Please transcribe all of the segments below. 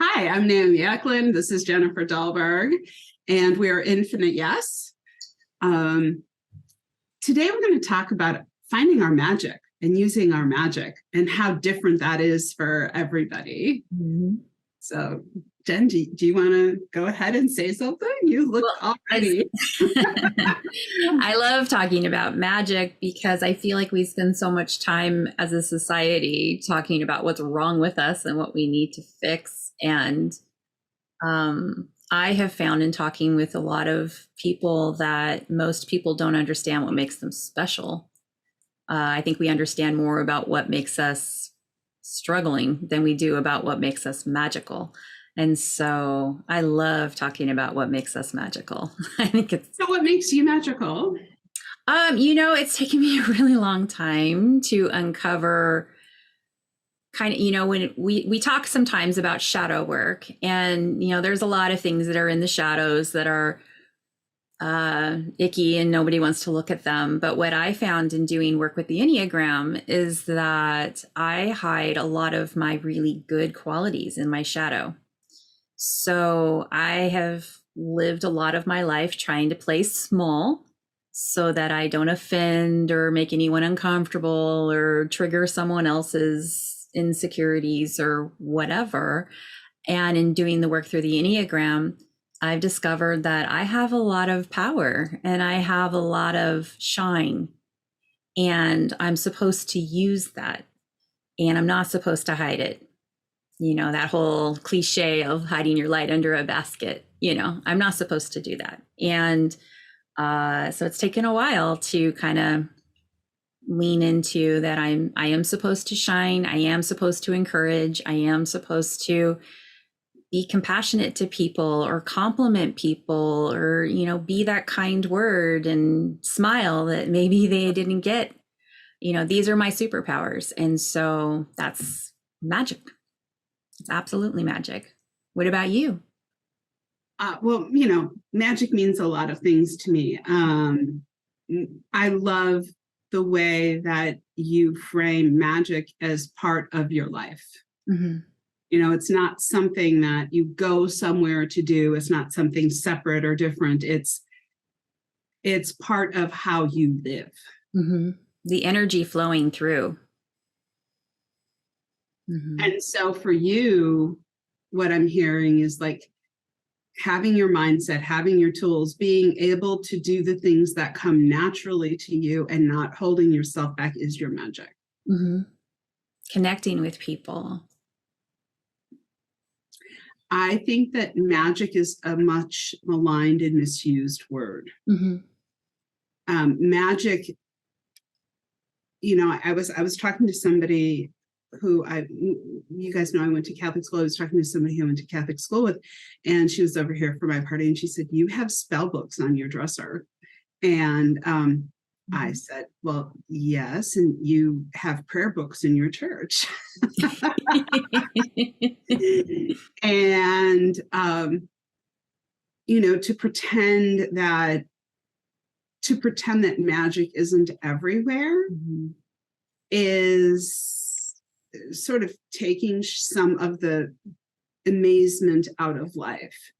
Hi, I'm Naomi Eklund. This is Jennifer Dahlberg, and we are Infinite Yes. Um, Today, we're going to talk about finding our magic and using our magic and how different that is for everybody. Mm-hmm. So, Jen, do you want to go ahead and say something? You look all ready. I love talking about magic because I feel like we spend so much time as a society talking about what's wrong with us and what we need to fix. And I have found in talking with a lot of people that most people don't understand what makes them special. I think we understand more about what makes us struggling than we do about what makes us magical. And so I love talking about what makes us magical. I think it's So what makes you magical? it's taken me a really long time to uncover kind of, when we talk sometimes about shadow work, and there's a lot of things that are in the shadows that are icky and nobody wants to look at them. But what I found in doing work with the Enneagram is that I hide a lot of my really good qualities in my shadow. So I have lived a lot of my life trying to play small so that I don't offend or make anyone uncomfortable or trigger someone else's insecurities or whatever. And in doing the work through the Enneagram, I've discovered that I have a lot of power and I have a lot of shine, and I'm supposed to use that, and I'm not supposed to hide it. That whole cliche of hiding your light under a basket, I'm not supposed to do that. And so it's taken a while to kind of lean into that. I am supposed to shine. I am supposed to encourage. I am supposed to be compassionate to people or compliment people or, be that kind word and smile that maybe they didn't get. These are my superpowers. And so that's magic. It's absolutely magic. What about you? Well, magic means a lot of things to me. I love the way that you frame magic as part of your life. Mm-hmm. It's not something that you go somewhere to do. It's not something separate or different. It's part of how you live. Mm-hmm. The energy flowing through. Mm-hmm. And so for you, what I'm hearing is like having your mindset, having your tools, being able to do the things that come naturally to you and not holding yourself back is your magic. Mm-hmm. Connecting with people. I think that magic is a much maligned and misused word. Mm-hmm. Magic, I was talking to somebody who you guys know I went to Catholic school. I was talking to somebody who I went to Catholic school with, and she was over here for my party, and she said, "You have spell books on your dresser." And I said, "Well, yes, and you have prayer books in your church." And to pretend that magic isn't everywhere is sort of taking some of the amazement out of life.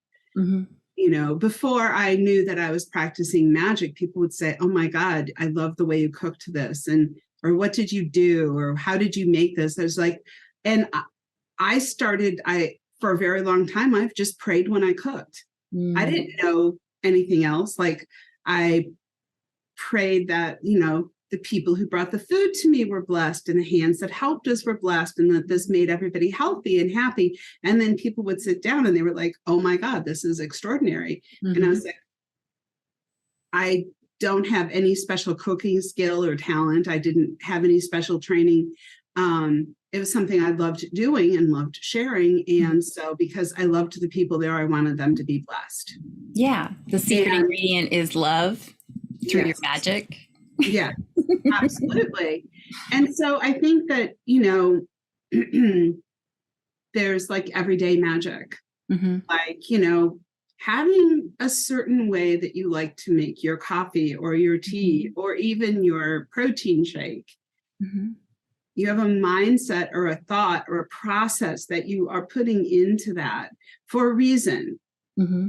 Before I knew that I was practicing magic, people would say, "Oh my God, I love the way you cooked this," or "What did you do?" or "How did you make this?" I was like, and for a very long time, I've just prayed when I cooked. I didn't know anything else. Like I prayed that, the people who brought the food to me were blessed and the hands that helped us were blessed and that this made everybody healthy and happy. And then people would sit down and they were like, "Oh my God, this is extraordinary." And I was like, I don't have any special cooking skill or talent. I didn't have any special training. It was something I loved doing and loved sharing. And so because I loved the people there, I wanted them to be blessed. Yeah. The secret ingredient is love through your magic. Yeah, absolutely. And so I think that, there's like everyday magic, like, having a certain way that you like to make your coffee or your tea or even your protein shake. You have a mindset or a thought or a process that you are putting into that for a reason. Mm-hmm.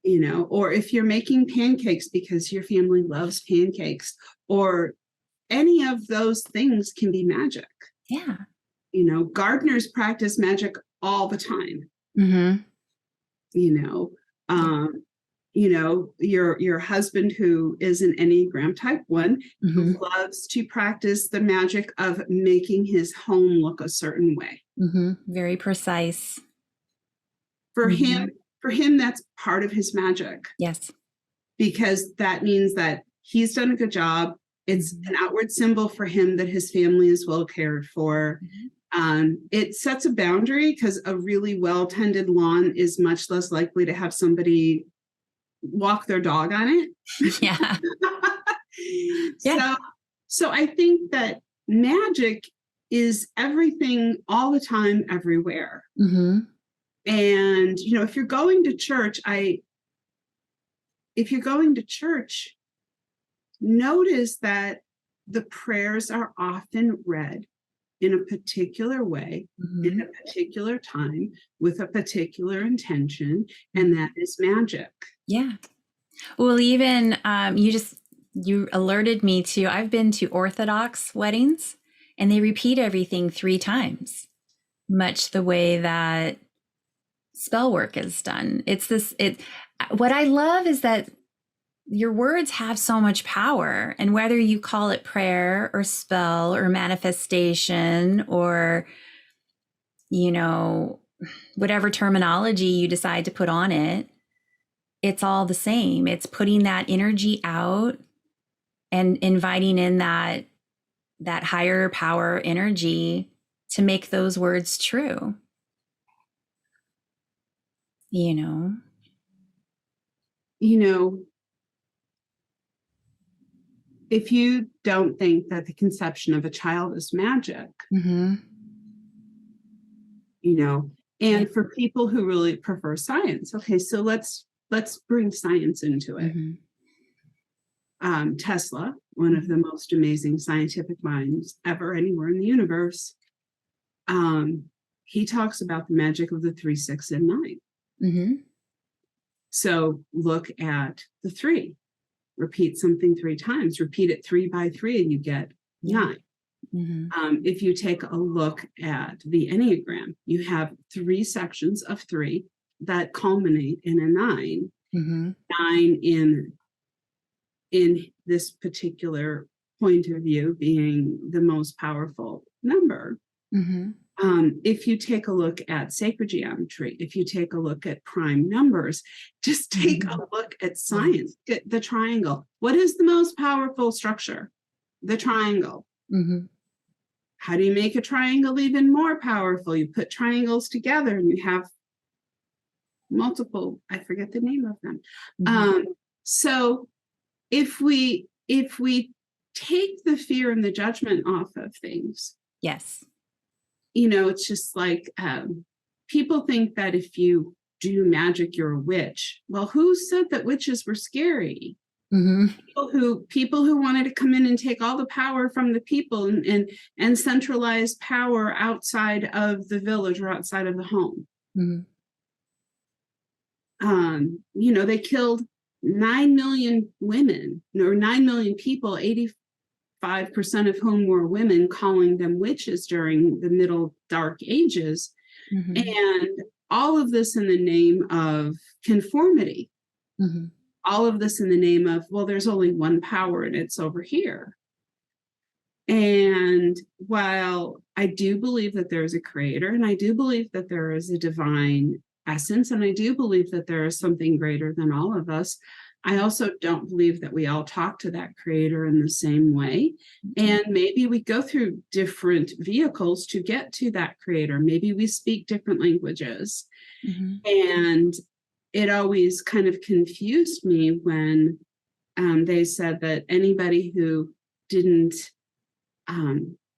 You know, or if you're making pancakes because your family loves pancakes, or any of those things can be magic. Yeah. You know, gardeners practice magic all the time. Mm-hmm. You know, your husband, who is an Enneagram type 1, Mm-hmm. loves to practice the magic of making his home look a certain way. Mm-hmm. Very precise. For Mm-hmm. him, that's part of his magic. Yes. Because that means that he's done a good job. It's an outward symbol for him that his family is well cared for. It sets a boundary, because a really well-tended lawn is much less likely to have somebody walk their dog on it. Yeah. Yeah. So I think that magic is everything all the time, everywhere. Mm-hmm. And, you know, if you're going to church, notice that the prayers are often read in a particular way, in a particular time, with a particular intention, and that is magic. Yeah. Well, even you alerted me to, I've been to Orthodox weddings, and they repeat everything 3 times, much the way that spell work is done. What I love is that your words have so much power, and whether you call it prayer or spell or manifestation or, you know, whatever terminology you decide to put on it, it's all the same. It's putting that energy out and inviting in that higher power energy to make those words true. You know, if you don't think that the conception of a child is magic, mm-hmm. you know, and for people who really prefer science, okay, so let's bring science into it. Mm-hmm. Tesla, one of the most amazing scientific minds ever anywhere in the universe, he talks about the magic of the 3, 6, and 9. Mm-hmm. So look at the 3. Repeat something 3 times. Repeat it 3 by 3, and you get 9. Mm-hmm. If you take a look at the Enneagram, you have 3 sections of 3 that culminate in a 9. Mm-hmm. 9 in this particular point of view being the most powerful number. Mm-hmm. If you take a look at sacred geometry, if you take a look at prime numbers, just take a look at science, at the triangle. What is the most powerful structure? The triangle. Mm-hmm. How do you make a triangle even more powerful? You put triangles together and you have multiple, I forget the name of them. Mm-hmm. So if we take the fear and the judgment off of things, yes, you know, it's just like people think that if you do magic, you're a witch. Well, who said that witches were scary? Mm-hmm. People who wanted to come in and take all the power from the people and centralize power outside of the village or outside of the home. Mm-hmm. You know, they killed 9 million women, or 9 million people, 85% of whom were women, calling them witches during the Middle Dark Ages. Mm-hmm. And all of this in the name of conformity. Mm-hmm. All of this in the name of, well, there's only one power and it's over here. And while I do believe that there is a creator, and I do believe that there is a divine essence, and I do believe that there is something greater than all of us, I also don't believe that we all talk to that creator in the same way. And maybe we go through different vehicles to get to that creator. Maybe we speak different languages. Mm-hmm. And it always kind of confused me when they said that anybody who didn't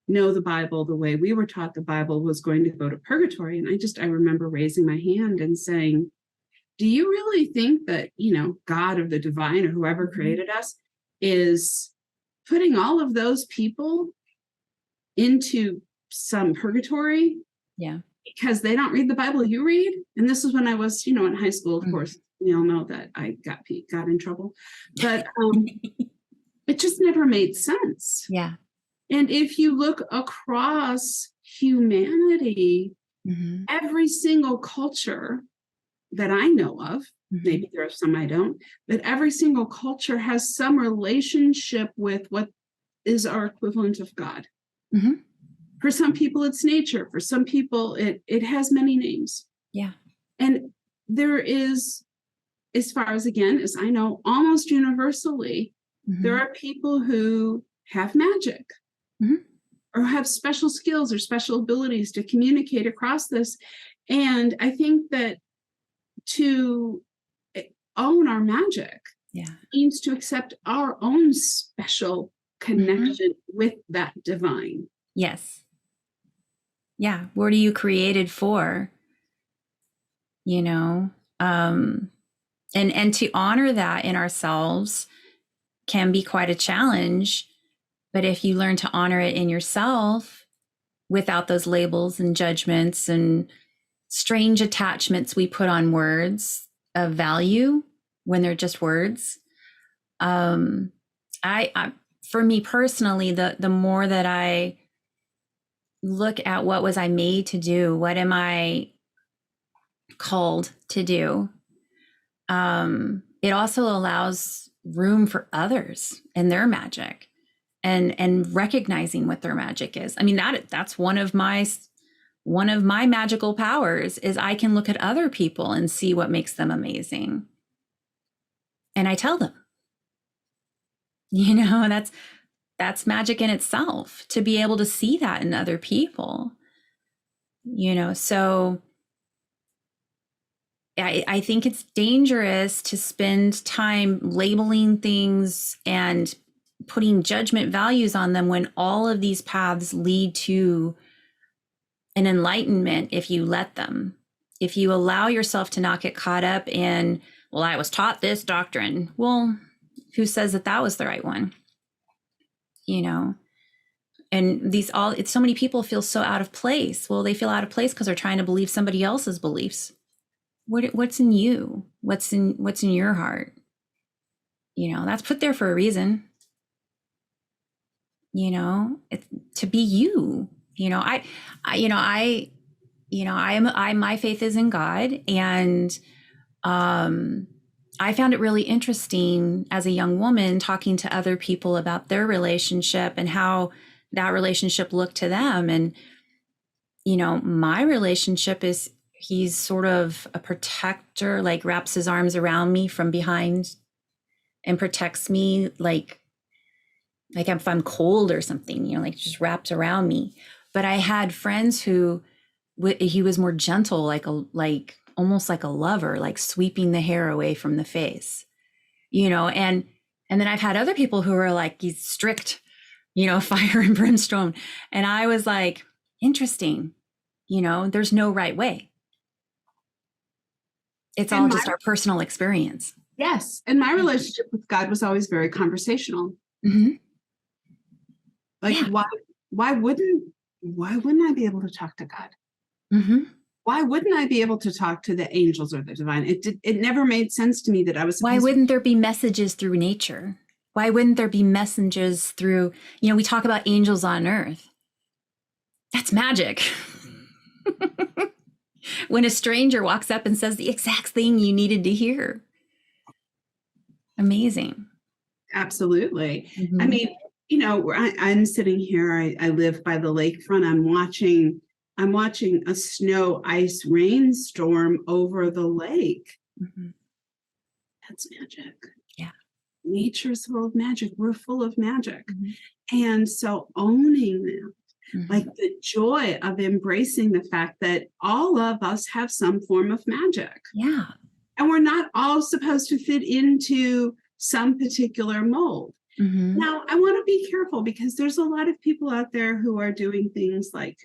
know the Bible the way we were taught the Bible was going to go to purgatory. And I remember raising my hand and saying, do you really think that, you know, God or the divine or whoever created us is putting all of those people into some purgatory. Yeah. Because they don't read the Bible you read. And this is when I was, in high school, of course. We all know that I got in trouble. But it just never made sense. Yeah. And if you look across humanity, every single culture that I know of, maybe there are some I don't, but every single culture has some relationship with what is our equivalent of God. For some people, it's nature. For some people, it has many names. Yeah. And there is, as far as, again, as I know, almost universally, there are people who have magic or have special skills or special abilities to communicate across this. And I think that to own our magic means to accept our own special connection with that divine. Yes. Yeah. What are you created for? And to honor that in ourselves can be quite a challenge. But if you learn to honor it in yourself without those labels and judgments and strange attachments we put on words of value when they're just words, I for me personally, the more that I look at what was I made to do, what am I called to do, it also allows room for others and their magic and recognizing what their magic is. I mean, that's one of my magical powers is I can look at other people and see what makes them amazing. And I tell them, that's magic in itself, to be able to see that in other people, so I think it's dangerous to spend time labeling things and putting judgment values on them when all of these paths lead to an enlightenment if you let them. If you allow yourself to not get caught up in, well, I was taught this doctrine. Well, who says that was the right one? And it's so many people feel so out of place. Well, they feel out of place because they're trying to believe somebody else's beliefs. What's in you? What's in your heart? That's put there for a reason. It's to be you. My faith is in God, and I found it really interesting as a young woman talking to other people about their relationship and how that relationship looked to them. And, my relationship is he's sort of a protector, like wraps his arms around me from behind and protects me like if I'm cold or something, like just wraps around me. But I had friends who he was more gentle, like almost like a lover, like sweeping the hair away from the face, and then I've had other people who are like, he's strict, fire and brimstone. And I was like, interesting, there's no right way. It's all just our personal experience. Yes. And my relationship with God was always very conversational. Like, why wouldn't I be able to talk to God? Why wouldn't I be able to talk to the angels or the divine? It never made sense to me that I was. Why wouldn't there be messages through nature? Why wouldn't there be messages through, we talk about angels on earth. That's magic. When a stranger walks up and says the exact thing you needed to hear. Amazing. Absolutely. I mean, I'm sitting here, I live by the lakefront. I'm watching a snow ice rainstorm over the lake. That's magic. Yeah. Nature's full of magic. We're full of magic. And so owning that, like the joy of embracing the fact that all of us have some form of magic. Yeah. And we're not all supposed to fit into some particular mold. Now, I want to be careful because there's a lot of people out there who are doing things like,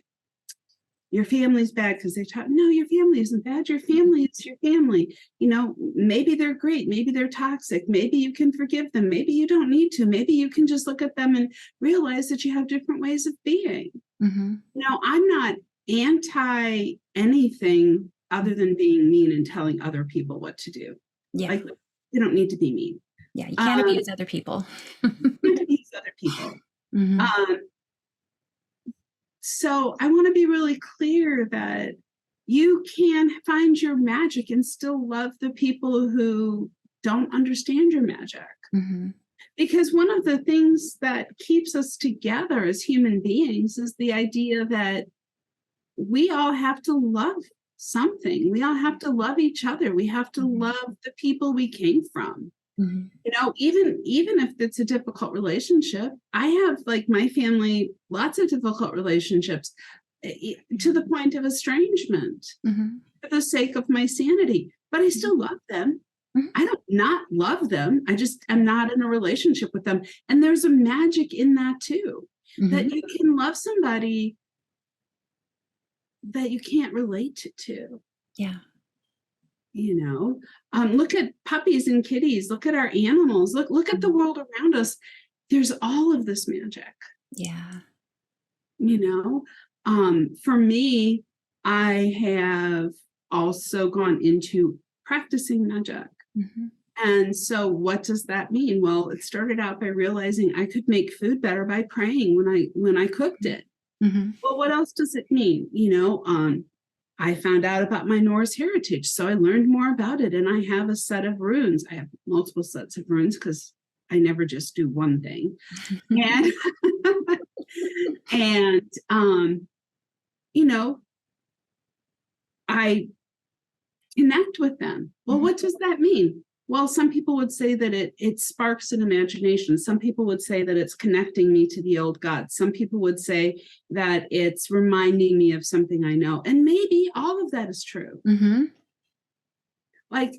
your family's bad because they taught, no, your family isn't bad. Your family is your family. Maybe they're great. Maybe they're toxic. Maybe you can forgive them. Maybe you don't need to. Maybe you can just look at them and realize that you have different ways of being. No, I'm not anti anything other than being mean and telling other people what to do. Yeah. Like, you don't need to be mean. Yeah. You can't abuse other people. You can't abuse other people. So I want to be really clear that you can find your magic and still love the people who don't understand your magic. Because one of the things that keeps us together as human beings is the idea that we all have to love something. We all have to love each other. We have to love the people we came from. You know, even if it's a difficult relationship, I have, like, my family, lots of difficult relationships to the point of estrangement for the sake of my sanity, but I still love them. I don't not love them. I just am not in a relationship with them. And there's a magic in that too, that you can love somebody that you can't relate to. Yeah. You know, look at puppies and kitties, look at our animals, look at the world around us. There's all of this magic. Yeah. You know, for me, I have also gone into practicing magic. And so what does that mean? Well, it started out by realizing I could make food better by praying when I cooked it. Well, what else does it mean? You know, I found out about my Norse heritage, so I learned more about it, and I have a set of runes. I have multiple sets of runes because I never just do one thing. And you know, I connect with them. Well, what does that mean? Well, some people would say that it sparks an imagination. Some people would say that it's connecting me to the old gods. Some people would say that it's reminding me of something I know. And maybe all of that is true. Like,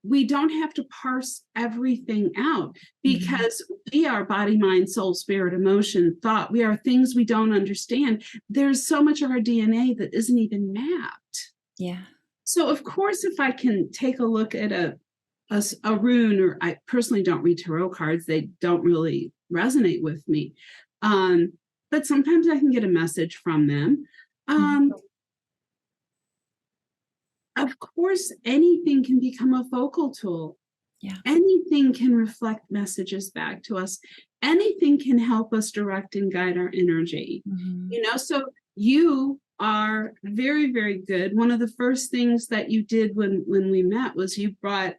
we don't have to parse everything out, because we are body, mind, soul, spirit, emotion, thought. We are things we don't understand. There's so much of our DNA that isn't even mapped. Yeah. So of course, if I can take a look at a rune, or I personally don't read tarot cards, they don't really resonate with me. But sometimes I can get a message from them. Of course, anything can become a focal tool. Yeah. Anything can reflect messages back to us. Anything can help us direct and guide our energy. You know, so you are very, very good. One of the first things that you did when we met was you brought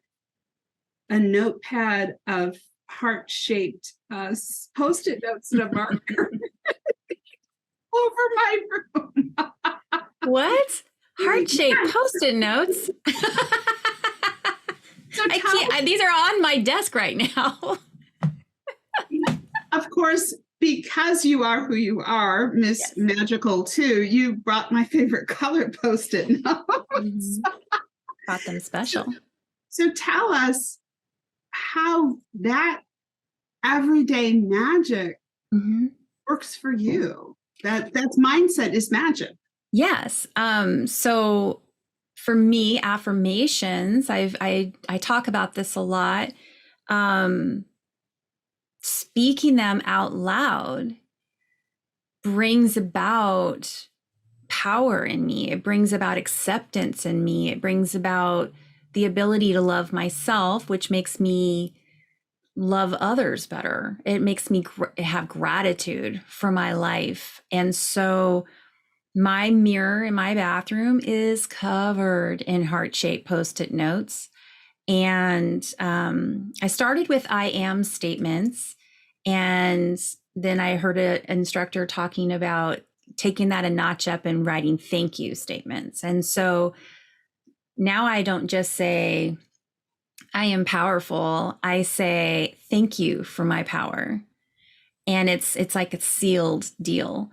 a notepad of heart-shaped Post-it notes and a marker over my room. What? Heart-shaped Post-it notes? So I can't. These are on my desk right now. Of course, because you are who you are, Miss Magical too, you brought my favorite color Post-it notes. Got them special. So tell us how that everyday magic works for you. That's mindset is magic. Yes. So for me, affirmations, I talk about this a lot. Speaking them out loud brings about power in me. It brings about acceptance in me. It brings about the ability to love myself, which makes me love others better. It makes me have gratitude for my life. And so my mirror in my bathroom is covered in heart-shaped Post-it notes. And I started with I am statements. And then I heard an instructor talking about taking that a notch up and writing thank you statements. And so now I don't just say, I am powerful. I say, thank you for my power. And it's like a sealed deal.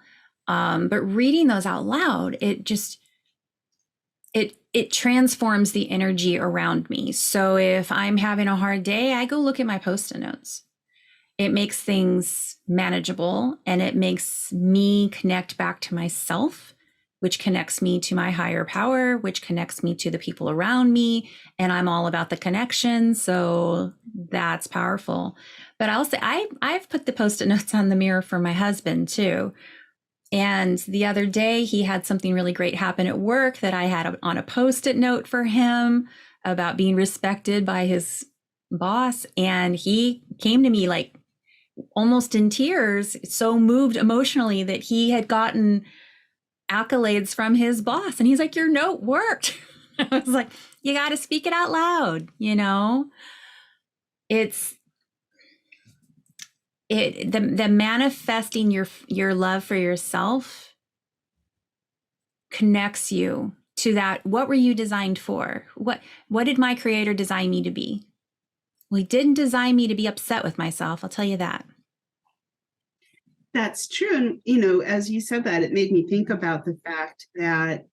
But reading those out loud, it transforms the energy around me. So if I'm having a hard day, I go look at my Post-it notes. It makes things manageable, and it makes me connect back to myself, which connects me to my higher power, which connects me to the people around me. And I'm all about the connection. So that's powerful. But I'll say I've put the Post-it notes on the mirror for my husband too. And the other day, he had something really great happen at work that I had on a Post-it note for him about being respected by his boss. And he came to me like almost in tears, so moved emotionally that he had gotten accolades from his boss. And he's like, your note worked. I was like, you got to speak it out loud. You know, it's the manifesting your love for yourself connects you to that. What were you designed for? What did my creator design me to be? Well, he didn't design me to be upset with myself. I'll tell you that. That's true. And, you know, as you said that, it made me think about the fact that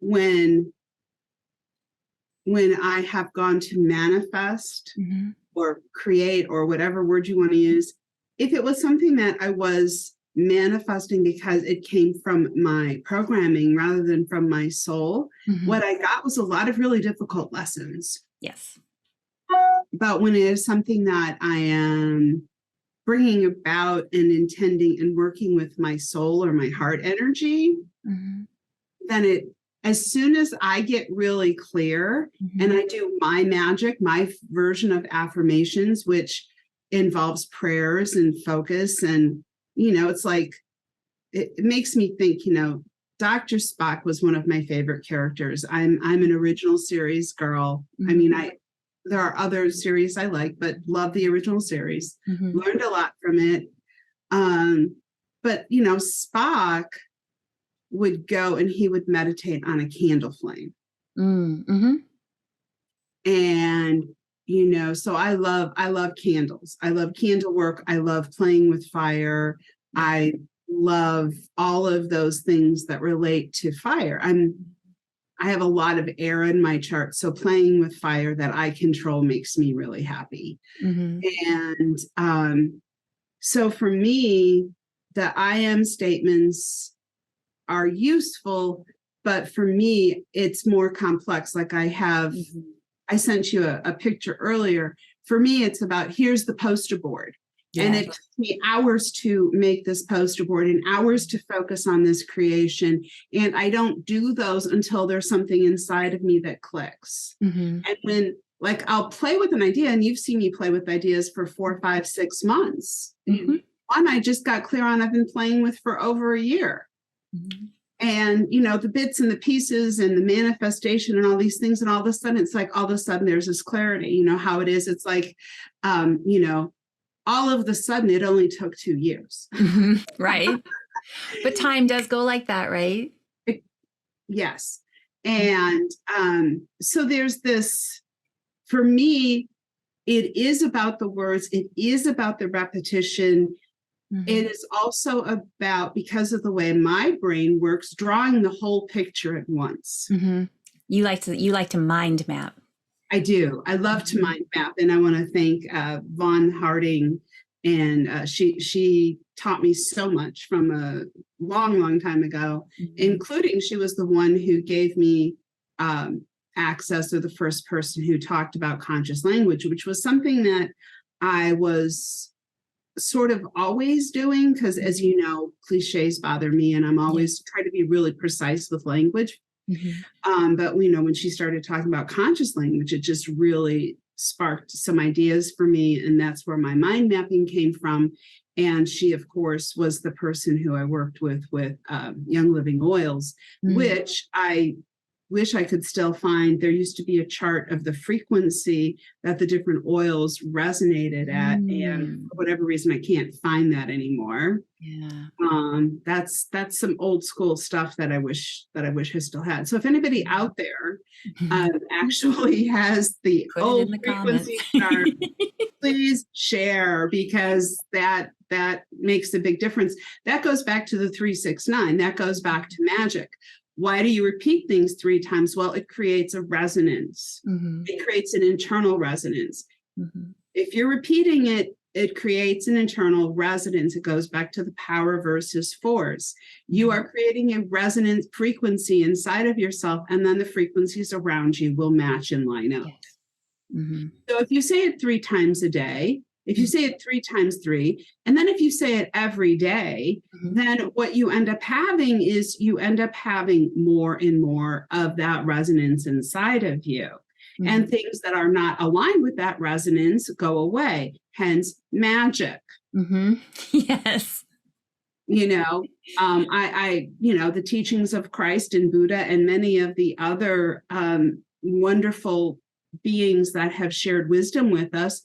when I have gone to manifest or create or whatever word you want to use, if it was something that I was manifesting because it came from my programming rather than from my soul, what I got was a lot of really difficult lessons. Yes. But when it is something that I am bringing about and intending and working with my soul or my heart energy, then it, as soon as I get really clear and I do my magic, my version of affirmations, which involves prayers and focus, and, you know, it's like, it makes me think, you know, Dr. Spock was one of my favorite characters. I'm an original series girl. I mean, there are other series I like, but love the original series. Learned a lot from it. But, you know, Spock would go and he would meditate on a candle flame. And, you know, so I love candles. I love candle work. I love playing with fire. I love all of those things that relate to fire. I have a lot of air in my chart, so playing with fire that I control makes me really happy. And so for me, the I am statements are useful, but for me, it's more complex. Like I sent you a picture earlier. For me, it's about, here's the poster board. And it took me hours to make this poster board and hours to focus on this creation. And I don't do those until there's something inside of me that clicks. And when, like, I'll play with an idea, and you've seen me play with ideas for 4, 5, 6 months. One I just got clear on, I've been playing with for over a year. And, you know, the bits and the pieces and the manifestation and all these things. And all of a sudden, it's like, all of a sudden there's this clarity, you know, how it is. It's like, you know, all of the sudden, it only took 2 years. Right. But time does go like that, right? Yes. And so there's this, for me, it is about the words. It is about the repetition. It is also about, because of the way my brain works, drawing the whole picture at once. You like to mind map. I do. I love to mind map, and I want to thank Vaughn Harding, and she taught me so much from a long time ago, including she was the one who gave me access, or the first person who talked about conscious language, which was something that I was sort of always doing, because, as you know, cliches bother me, and I'm always trying to be really precise with language. But, you know, when she started talking about conscious language, it just really sparked some ideas for me. And that's where my mind mapping came from. And she, of course, was the person who I worked with Young Living Oils, which I wish I could still find. There used to be a chart of the frequency that the different oils resonated at, and for whatever reason, I can't find that anymore. That's some old school stuff that I wish I still had. So if anybody out there actually has the old frequency chart, please share, because that makes a big difference. That goes back to the 369. That goes back to magic. Why do you repeat things 3 times? Well, it creates a resonance. It creates an internal resonance. If you're repeating it, it creates an internal resonance. It goes back to the power versus force. You are creating a resonance frequency inside of yourself, and then the frequencies around you will match and line up. So if you say it 3 times a day, If you say it 3 times 3, and then if you say it every day, then what you end up having is you end up having more and more of that resonance inside of you. And things that are not aligned with that resonance go away, hence magic. Yes. The teachings of Christ and Buddha and many of the other wonderful beings that have shared wisdom with us,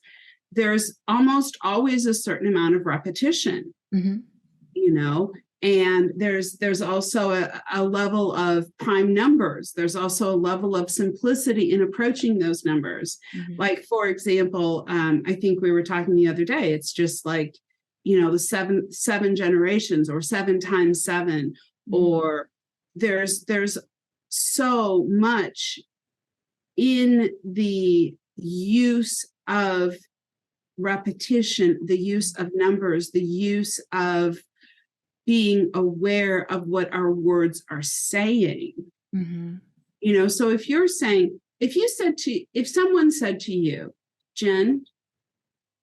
there's almost always a certain amount of repetition, and there's also a level of prime numbers. There's also a level of simplicity in approaching those numbers. Like, for example, I think we were talking the other day, it's just like, the seven generations, or 7 times 7, or there's so much in the use of repetition, the use of numbers, the use of being aware of what our words are saying. So if someone said to you, Jen,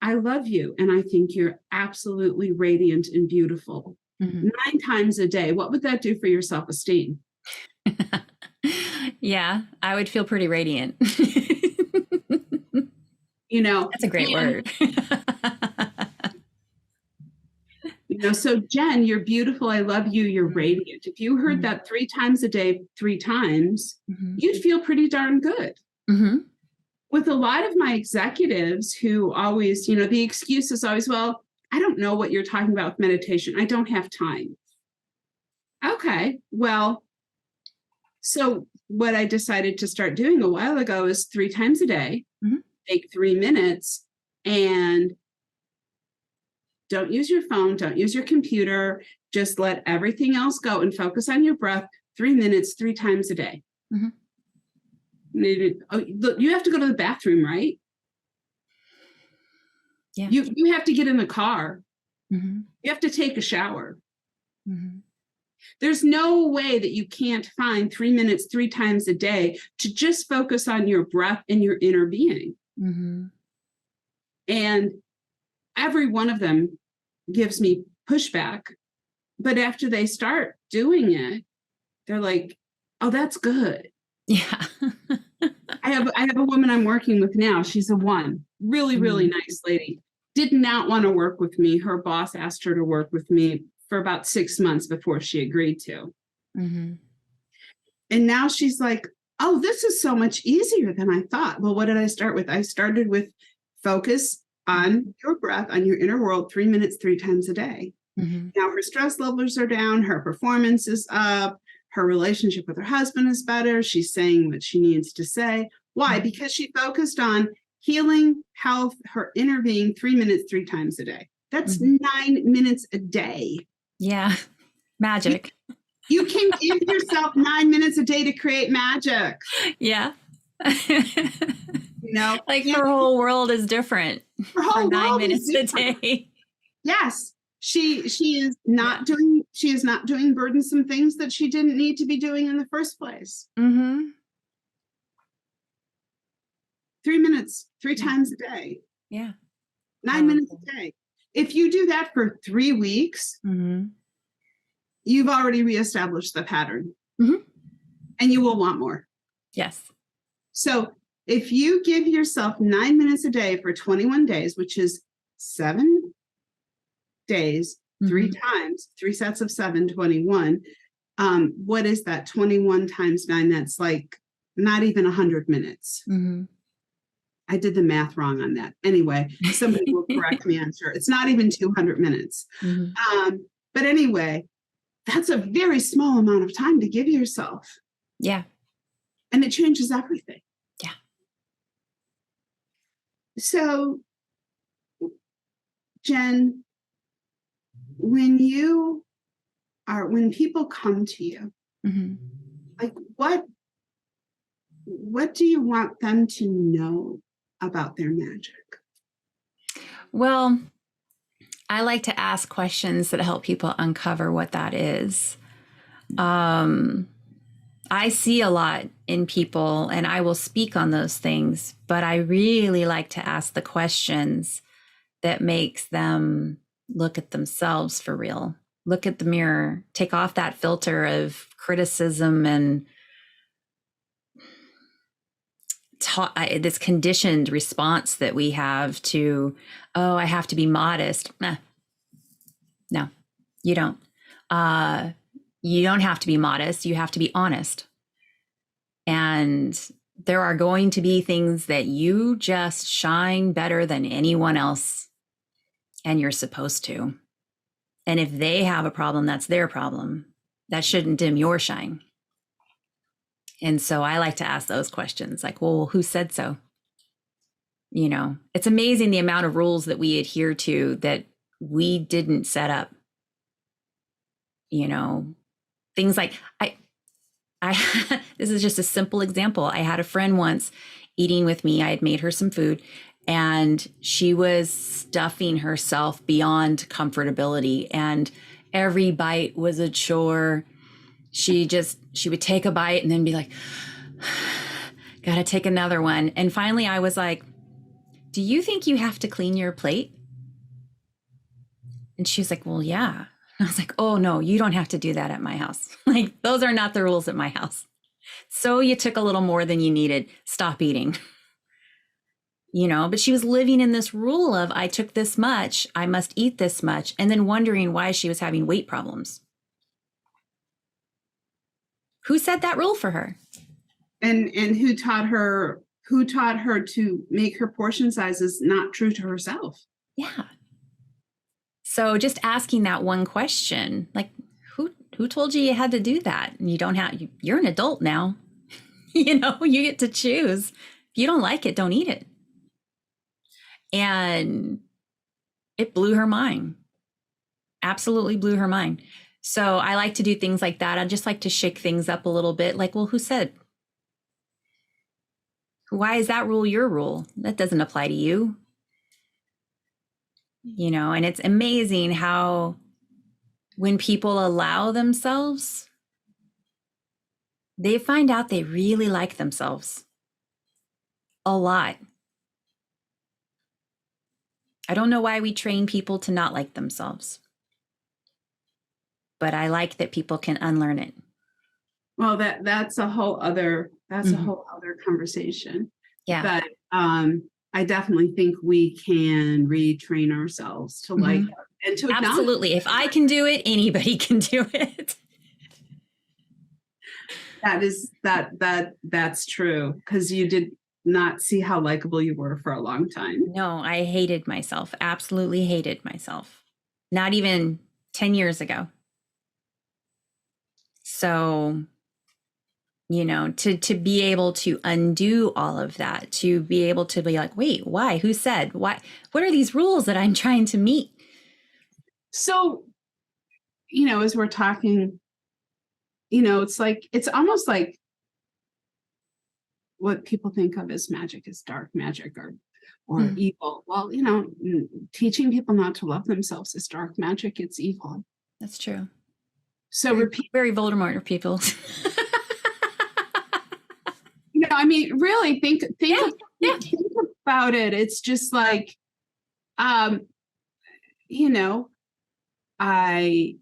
I love you, and I think you're absolutely radiant and beautiful, 9 times a day, what would that do for your self-esteem? Yeah, I would feel pretty radiant. That's a great word. So Jen, you're beautiful, I love you, you're radiant. If you heard that 3 times a day, 3 times, you'd feel pretty darn good. With a lot of my executives who always, the excuse is always, well, I don't know what you're talking about with meditation. I don't have time. Okay, well, so what I decided to start doing a while ago is 3 times a day, take 3 minutes, and don't use your phone, don't use your computer, just let everything else go and focus on your breath, 3 minutes, 3 times a day. You have to go to the bathroom, right? Yeah. You have to get in the car. You have to take a shower. There's no way that you can't find 3 minutes 3 times a day to just focus on your breath and your inner being. And every one of them gives me pushback, but after they start doing it, they're like, oh, that's good. Yeah. I have a woman I'm working with now. She's a 1, really, really nice lady. Did not want to work with me. Her boss asked her to work with me for about 6 months before she agreed to. And now she's like, oh, this is so much easier than I thought. Well, what did I start with? I started with focus on your breath, on your inner world, 3 minutes, 3 times a day. Now her stress levels are down, her performance is up, her relationship with her husband is better. She's saying what she needs to say. Why? Because she focused on healing, health, her inner being, 3 minutes, 3 times a day. That's 9 minutes a day. Yeah. Magic. You can give yourself 9 minutes a day to create magic. Yeah. Like her whole world is different. Her whole 9 minutes a day. Yes. She is not doing burdensome things that she didn't need to be doing in the first place. 3 minutes, 3 times a day. Yeah. 9 minutes a day. If you do that for 3 weeks, you've already reestablished the pattern. And you will want more. Yes. So if you give yourself 9 minutes a day for 21 days, which is 7 days, 3 times, 3 sets of 7, 21. What is that? 21 times 9, that's like not even 100 minutes. I did the math wrong on that. Anyway, somebody will correct me, I'm sure. It's not even 200 minutes. But anyway, that's a very small amount of time to give yourself. Yeah. And it changes everything. Yeah. So, Jen, when people come to you, like what do you want them to know about their magic? Well, I like to ask questions that help people uncover what that is. I see a lot in people and I will speak on those things, but I really like to ask the questions that makes them look at themselves for real. Look at the mirror, take off that filter of criticism and this conditioned response that we have to, oh, I have to be modest. No, you don't. You don't have to be modest. You have to be honest. And there are going to be things that you just shine better than anyone else. And you're supposed to. And if they have a problem, that's their problem. That shouldn't dim your shine. And so I like to ask those questions like, well, who said so? You know, it's amazing the amount of rules that we adhere to that we didn't set up. You know, things like I this is just a simple example. I had a friend once eating with me. I had made her some food and she was stuffing herself beyond comfortability. And every bite was a chore. She would take a bite and then be like, gotta take another one. And finally I was like, do you think you have to clean your plate? And she's like, well, yeah. I was like, oh no, you don't have to do that at my house. Like, those are not the rules at my house. So you took a little more than you needed. Stop eating. You know, but she was living in this rule of, I took this much, I must eat this much, and then wondering why she was having weight problems. Who set that rule for her? And who taught her to make her portion sizes not true to herself? Yeah. So just asking that one question, like, who told you had to do that? And you're an adult now. You know, you get to choose. If you don't like it, don't eat it. And it blew her mind. Absolutely blew her mind. So I like to do things like that. I just like to shake things up a little bit. Like, well, who said? Why is that rule your rule? That doesn't apply to you. You know, and it's amazing how when people allow themselves, they find out they really like themselves a lot. I don't know why we train people to not like themselves, but I like that people can unlearn it. Well, that's a whole other conversation. Yeah. But I definitely think we can retrain ourselves to like and to acknowledge. Absolutely. If I can do it, anybody can do it. That's true, because you did not see how likable you were for a long time. No, I hated myself. Absolutely hated myself. Not even 10 years ago. So, you know, to be able to undo all of that, to be able to be like, wait, why? Who said? Why? What are these rules that I'm trying to meet? So, you know, as we're talking, you know, it's almost like what people think of as magic is dark magic or evil. Well, you know, teaching people not to love themselves is dark magic. It's evil. That's true. So very Voldemort people. You know, I mean, really think about it. It's just like, you know, I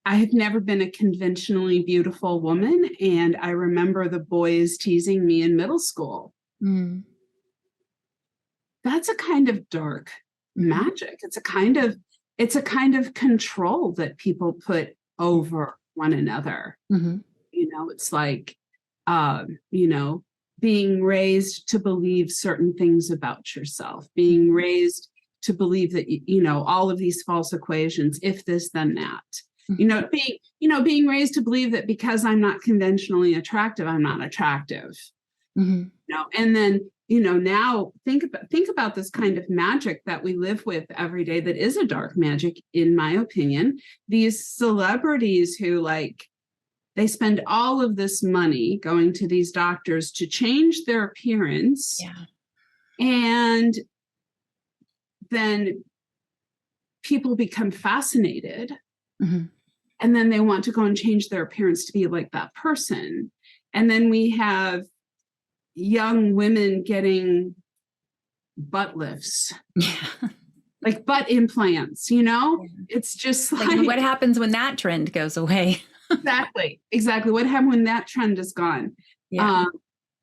have never been a conventionally beautiful woman, and I remember the boys teasing me in middle school. That's a kind of dark magic. It's a kind of control that people put over one another. You know, it's like, you know, being raised to believe certain things about yourself, being raised to believe that, you know, all of these false equations, if this, then that. Being raised to believe that because I'm not conventionally attractive, I'm not attractive. You know, and then, you know, now think about this kind of magic that we live with every day that is a dark magic, in my opinion. These celebrities who, like, they spend all of this money going to these doctors to change their appearance. And then people become fascinated. And then they want to go and change their appearance to be like that person. And then we have young women getting butt lifts. like butt implants, you know? Yeah. It's just Like, like what happens when that trend goes away? exactly. What happened when that trend is gone? Yeah.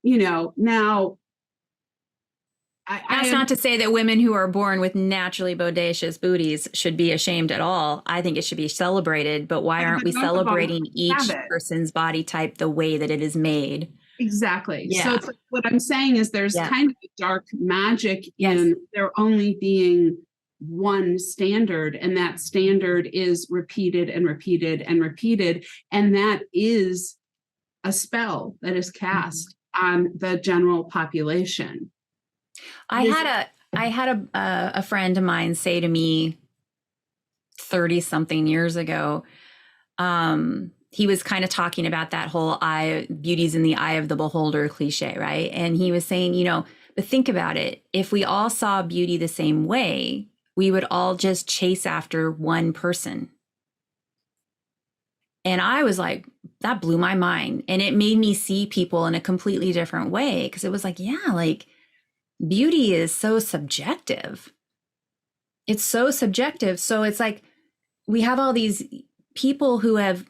You know, now That's I not to say that women who are born with naturally bodacious booties should be ashamed at all. I think it should be celebrated, but why aren't we both of them celebrating each have it. person's body type the way that it is made? Exactly. So Yeah. it's like, what I'm saying is there's Yeah. kind of a dark magic Yes. in there only being one standard, and that standard is repeated and repeated and repeated. And that is a spell that is cast on the general population. I had a friend of mine say to me 30 something years ago, he was kind of talking about that whole beauty's in the eye of the beholder cliche, right? And he was saying, you know, but think about it. If we all saw beauty the same way, we would all just chase after one person. And I was like, that blew my mind. And it made me see people in a completely different way. Cause it was like, yeah, like beauty is so subjective. It's so subjective. So it's like we have all these people who have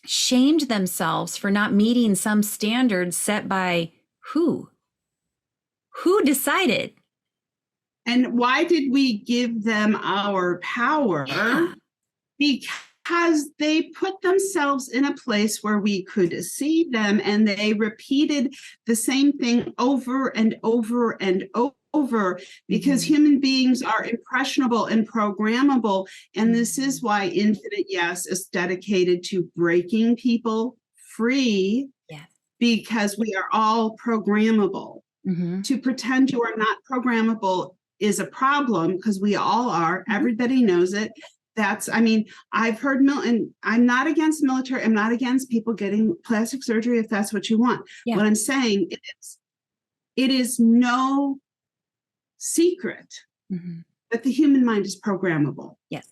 shamed themselves for not meeting some standards set by who? Who decided? And why did we give them our power? Yeah. Because they put themselves in a place where we could see them, and they repeated the same thing over and over and over, because human beings are impressionable and programmable. And this is why Infinite Yes is dedicated to breaking people free. Yes. Because we are all programmable. To pretend you are not programmable is a problem, because we all are. Everybody knows it. I mean, I've heard, and I'm not against military. I'm not against people getting plastic surgery if that's what you want. Yeah. What I'm saying is, it is no secret that the human mind is programmable. Yes.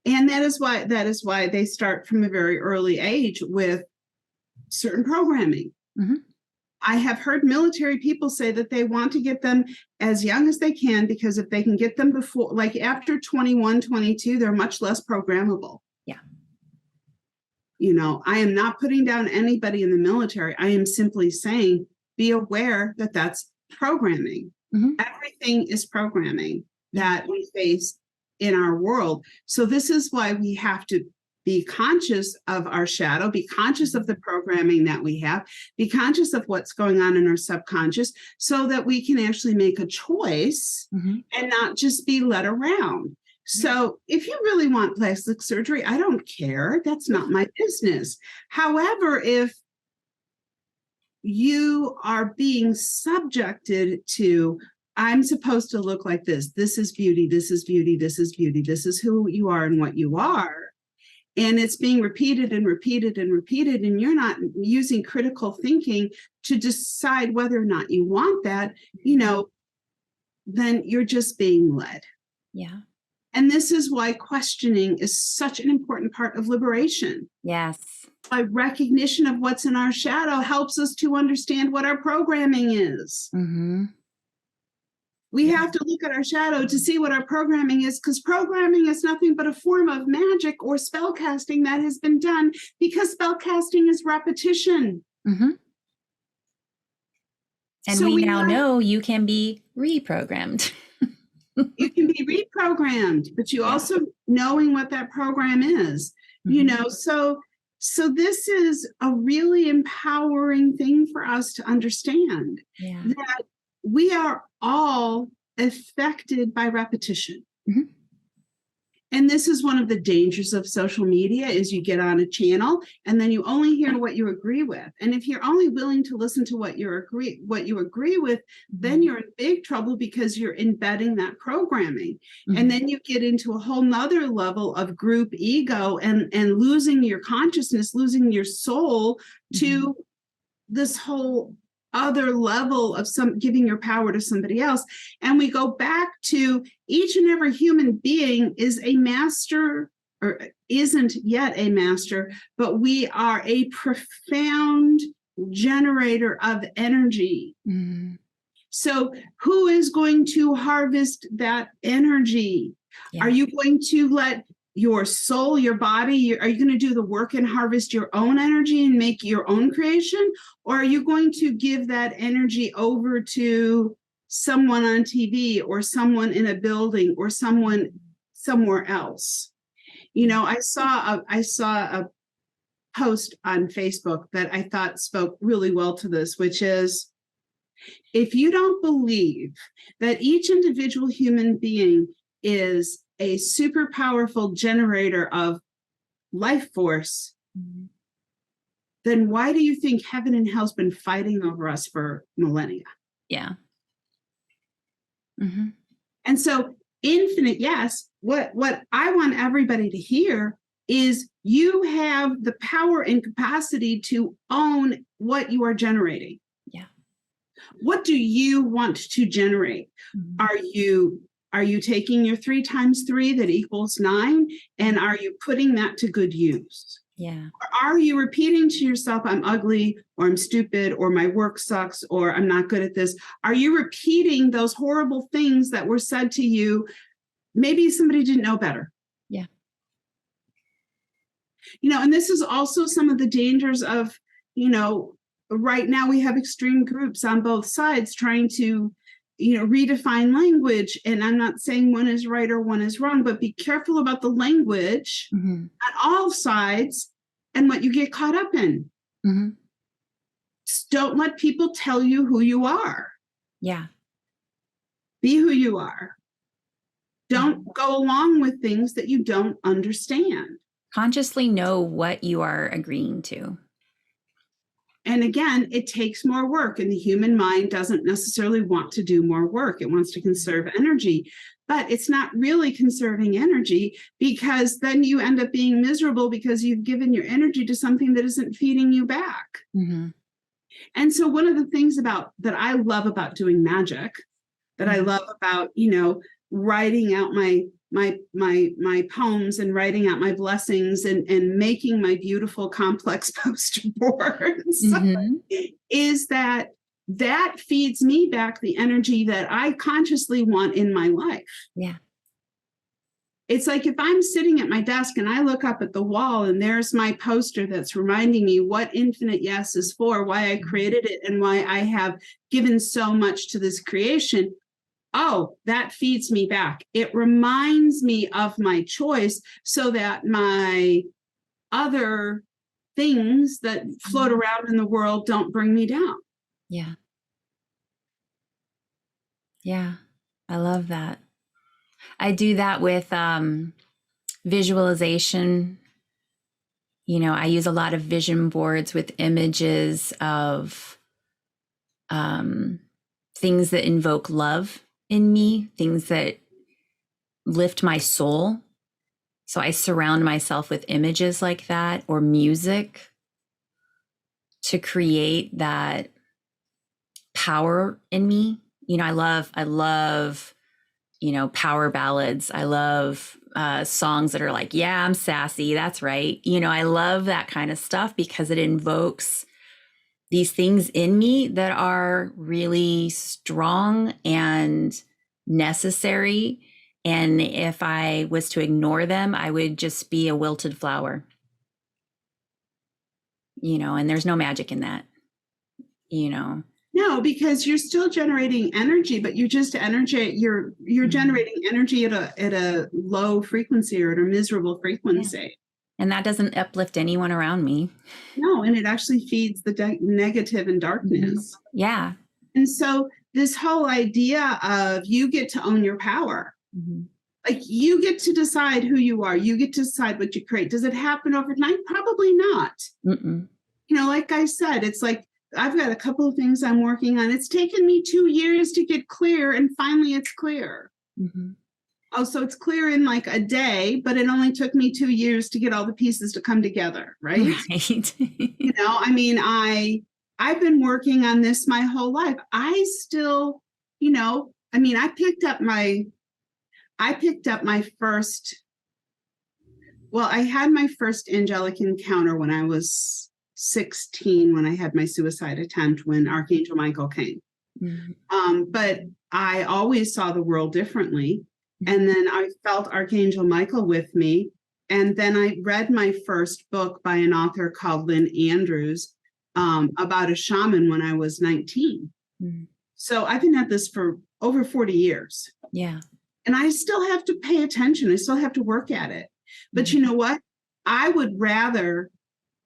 And that is why they start from a very early age with certain programming. I have heard military people say that they want to get them as young as they can, because if they can get them before, like after 21, 22, they're much less programmable. Yeah. You know, I am not putting down anybody in the military. I am simply saying, be aware that that's programming. Everything is programming that we face in our world. So this is why we have to be conscious of our shadow, be conscious of the programming that we have, be conscious of what's going on in our subconscious, so that we can actually make a choice and not just be led around. So if you really want plastic surgery, I don't care. That's not my business. However, if you are being subjected to, I'm supposed to look like this, this is beauty, this is beauty, this is beauty, this is who you are and what you are, and it's being repeated and repeated and repeated, and you're not using critical thinking to decide whether or not you want that, you know, then you're just being led. Yeah. And this is why questioning is such an important part of liberation. Yes. By recognition of what's in our shadow helps us to understand what our programming is. We have to look at our shadow to see what our programming is, because programming is nothing but a form of magic or spell casting that has been done, because spell casting is repetition. And so we now know you can be reprogrammed. You can be reprogrammed, but you also knowing what that program is, you know, so this is a really empowering thing for us to understand, that we are all affected by repetition. And this is one of the dangers of social media, is you get on a channel and then you only hear what you agree with. And if you're only willing to listen to what you agree with, then you're in big trouble, because you're embedding that programming. And then you get into a whole nother level of group ego and losing your consciousness, losing your soul to this whole other level of giving your power to somebody else. And we go back to each and every human being is a master, or isn't yet a master, but we are a profound generator of energy. So who is going to harvest that energy? Yeah. Are you going to let your soul, your body, are you going to do the work and harvest your own energy and make your own creation? Or are you going to give that energy over to someone on TV or someone in a building or someone somewhere else? You know, I saw a post on Facebook that I thought spoke really well to this, which is, if you don't believe that each individual human being is a super powerful generator of life force, then why do you think heaven and hell's been fighting over us for millennia? Yeah. And so infinite, yes, what I want everybody to hear is you have the power and capacity to own what you are generating. Yeah. What do you want to generate? Are you taking your 3 times 3 that equals 9, and are you putting that to good use? Yeah. Or are you repeating to yourself, I'm ugly, or I'm stupid, or my work sucks, or I'm not good at this? Are you repeating those horrible things that were said to you? Maybe somebody didn't know better. Yeah. You know, and this is also some of the dangers of, you know, right now we have extreme groups on both sides trying to, you know, redefine language. And I'm not saying one is right or one is wrong, but be careful about the language on all sides and what you get caught up in. Just don't let people tell you who you are. Yeah. Be who you are. Don't go along with things that you don't understand. Consciously know what you are agreeing to. And again, it takes more work, and the human mind doesn't necessarily want to do more work. It wants to conserve energy, but it's not really conserving energy, because then you end up being miserable because you've given your energy to something that isn't feeding you back. And so one of the things that I love about doing magic, that I love about, you know, writing out my poems and writing out my blessings and making my beautiful complex poster boards is that feeds me back the energy that I consciously want in my life. Yeah. It's like if I'm sitting at my desk and I look up at the wall and there's my poster that's reminding me what Infinite Yes is for, why I created it, and why I have given so much to this creation. Oh, that feeds me back. It reminds me of my choice so that my other things that float around in the world don't bring me down. Yeah. Yeah. I love that. I do that with visualization. You know, I use a lot of vision boards with images of things that invoke love in me, things that lift my soul. So I surround myself with images like that, or music, to create that power in me. You know, I love, you know, power ballads. I love songs that are like, yeah, I'm sassy. That's right. You know, I love that kind of stuff because it invokes these things in me that are really strong and necessary. And if I was to ignore them, I would just be a wilted flower. You know, and there's no magic in that, you know. No, because you're still generating energy, but you're generating energy at a low frequency or at a miserable frequency. Yeah. And that doesn't uplift anyone around me. No, and it actually feeds the negative and darkness. Yeah. And so this whole idea of you get to own your power. Like you get to decide who you are. You get to decide what you create. Does it happen overnight? Probably not. You know, like I said, it's like I've got a couple of things I'm working on. It's taken me 2 years to get clear, and finally it's clear. Oh, so it's clear in like a day, but it only took me 2 years to get all the pieces to come together, right? You know, I mean, I've been working on this my whole life. I still, you know, I mean, I picked up my first, well, I had my first angelic encounter when I was 16, when I had my suicide attempt, when Archangel Michael came. But I always saw the world differently. And then I felt Archangel Michael with me. And then I read my first book by an author called Lynn Andrews about a shaman when I was 19. So I've been at this for over 40 years. Yeah. And I still have to pay attention. I still have to work at it. But you know what? I would rather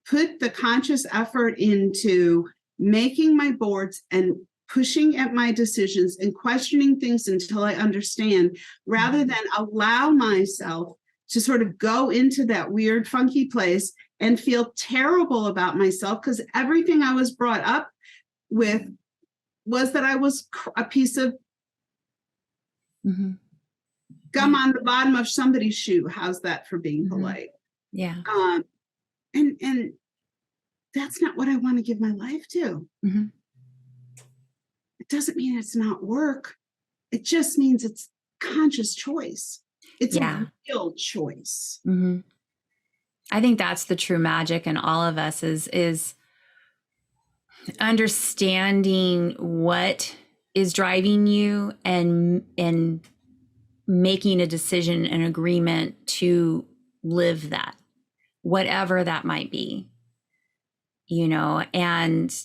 put the conscious effort into making my boards and pushing at my decisions and questioning things until I understand, rather than allow myself to sort of go into that weird, funky place and feel terrible about myself, because everything I was brought up with was that I was a piece of gum on the bottom of somebody's shoe. How's that for being polite? Yeah. And that's not what I want to give my life to. It doesn't mean it's not work. It just means it's conscious choice. It's a real choice. I think that's the true magic in all of us is understanding what is driving you and making a decision, an agreement to live that, whatever that might be, and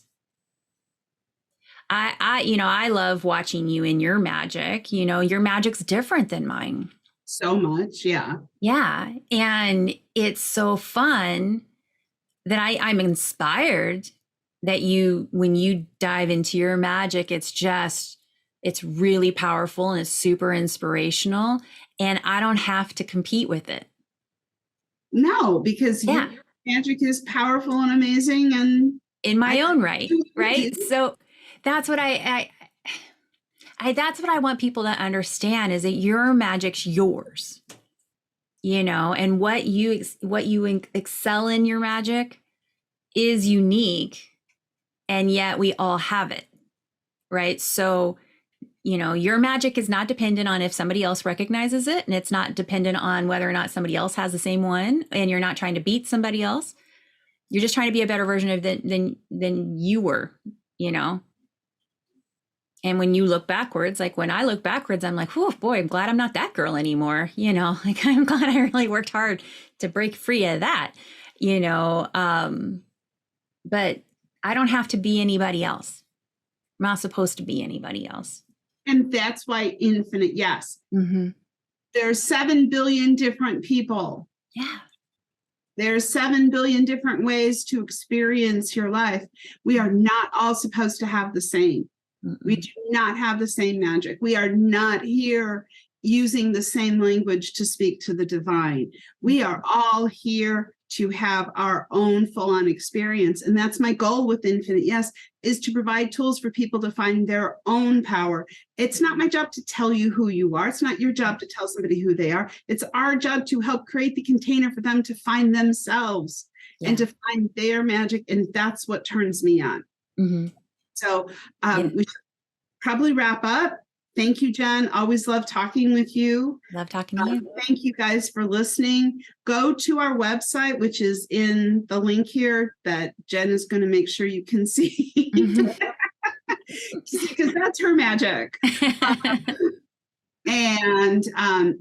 I love watching you in your magic. Your magic's different than mine. So much. Yeah. Yeah. And it's so fun that I'm inspired that when you dive into your magic, it's really powerful and it's super inspirational. And I don't have to compete with it. No, because your magic is powerful and amazing and in my own right. Right. So that's what that's what I want people to understand, is that your magic's yours, and what you excel in your magic is unique, and yet we all have it. Right. So, your magic is not dependent on if somebody else recognizes it, and it's not dependent on whether or not somebody else has the same one, and you're not trying to beat somebody else. You're just trying to be a better version of than you were, And when you look backwards, like when I look backwards, I'm like, oh boy, I'm glad I'm not that girl anymore. Like I'm glad I really worked hard to break free of that, but I don't have to be anybody else. I'm not supposed to be anybody else. And that's why infinite. Yes. There's 7 billion different people. Yeah. There's 7 billion different ways to experience your life. We are not all supposed to have the same. We do not have the same magic. We are not here using the same language to speak to the divine. We are all here to have our own full-on experience. And that's my goal with Infinite Yes, is to provide tools for people to find their own power. It's not my job to tell you who you are. It's not your job to tell somebody who they are. It's our job to help create the container for them to find themselves and to find their magic. And that's what turns me on. So we should probably wrap up. Thank you, Jen. Always love talking with you. Love talking to you. Thank you guys for listening. Go to our website, which is in the link here that Jen is going to make sure you can see. Because that's her magic. And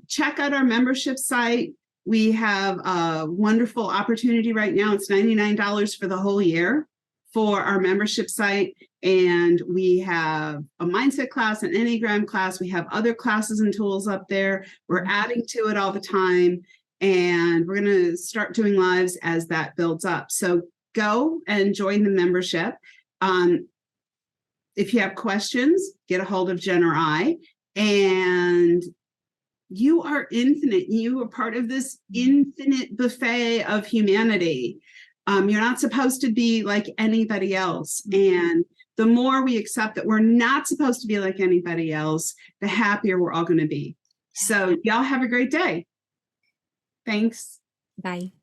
check out our membership site. We have a wonderful opportunity right now. It's $99 for the whole year for our membership site. And we have a mindset class, an Enneagram class. We have other classes and tools up there. We're adding to it all the time. And we're going to start doing lives as that builds up. So go and join the membership. If you have questions, get a hold of Jen or I. And you are infinite. You are part of this infinite buffet of humanity. You're not supposed to be like anybody else. And the more we accept that we're not supposed to be like anybody else, the happier we're all going to be. So y'all have a great day. Thanks. Bye.